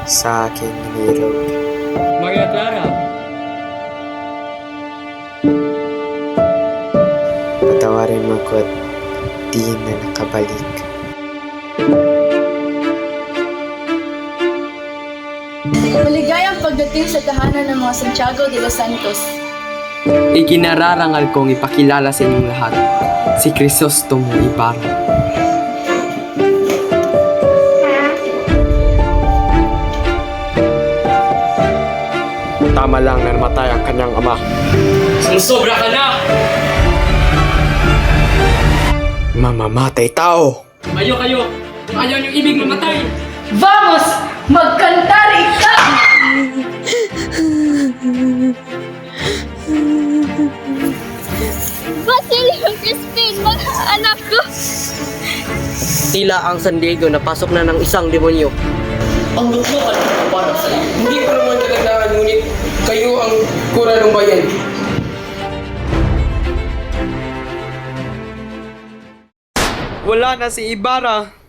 sa aking hinirog. Maria Clara, Patawarin mo ko't di na nakabalik. Maligayang pagdating sa tahanan ng mga Santiago de los Santos. ikinararangal kong ipakilala sa inyong lahat si Crisostomo Ibarra. Tama lang na namatay ang kanyang ama. Sobra ka na! Mamamatay tao! Kayo! Ayaw niyong ibig mamatay! Vamos! Magkantar ka! Basilio Crispin, mga anak ko! Tila ang San Diego napasok na ng isang demonyo. Ang luklukan ko para sa iyo. Hindi ko naman kailangan, ngunit kayo ang kura ng bayan. Wala na si Ibarra.